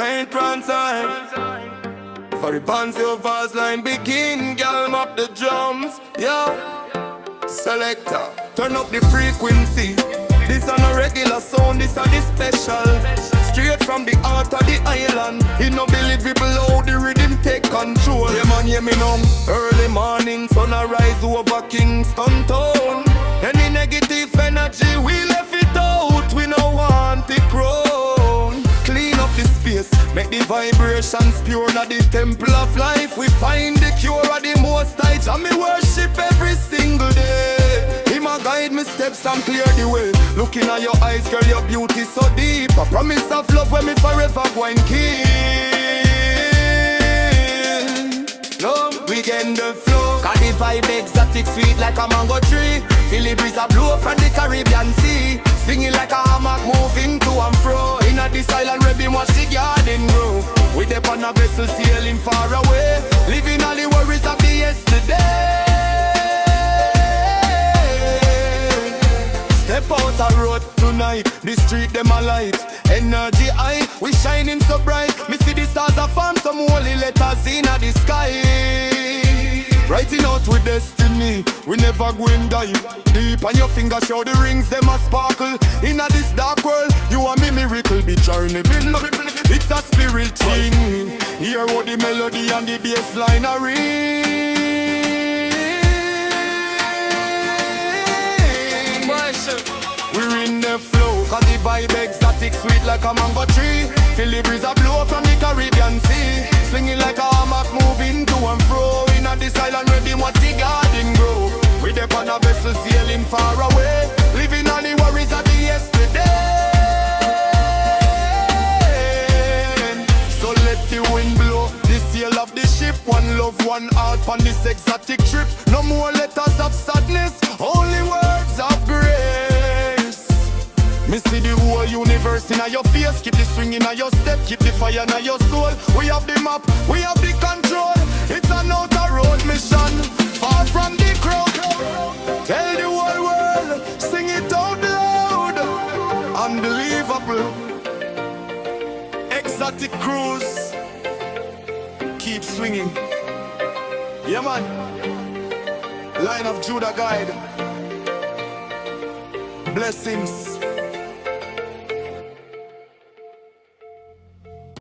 Saint Francine. For the Pansy Vaz line begin, girl map the drums, yeah. Selector, turn up the frequency. This are no regular sound, this are the special. Straight from the heart of the island. It no believable how the rhythm take control. Yeah man, hear me now. Early morning, sun arise over Kingston town. Any negative energy, we left it out. We no want it grown. Clean up the space, make the vibrations pure. Now the temple of life, we find the cure of the most high. And me worship every single day. Him a guide me steps and clear the way. Looking at your eyes, girl, your beauty so deep. A promise of love when me forever go and keep. Love, we get the flow. Cause the vibe exotic, sweet like a mango tree. Feel the breeze a blow from the Caribbean Sea. Singing like a hammock, moving to and fro. In a this island, we watch the garden grow. We dip on a vessel sailing far away, living all the worries of the yesterday. Step out a road tonight, the street them a light. Energy high, we shining so bright. Me see the stars a form some holy letters in the sky. Writing out with destiny, we never go and die. Deep on your finger show the rings, them a sparkle. In this dark world, you and me miracle be journey. It's a spirit thing. Hear what the melody and the bass line are ring. We're in the flow, cause the vibe exotic, sweet like a mango tree. Feel the breeze a blow from the Caribbean Sea. Swinging like a hammock, moving to and fro. In this island where the watch garden grow. We dip on a vessel sailing far away, living on the worries of the yesterday. So let the wind blow, the sail of the ship. One love, one heart on this exotic trip. No more letters of sadness, only words of grace. Me see the whole universe in your face. Keep the swing in your step, keep the fire in your soul. We have the map, we have the control. It's an outer road mission, far from the crowd. Tell the whole world, sing it out loud. Unbelievable, exotic cruise. Keep swinging, yeah man. Line of Judah guide. Blessings.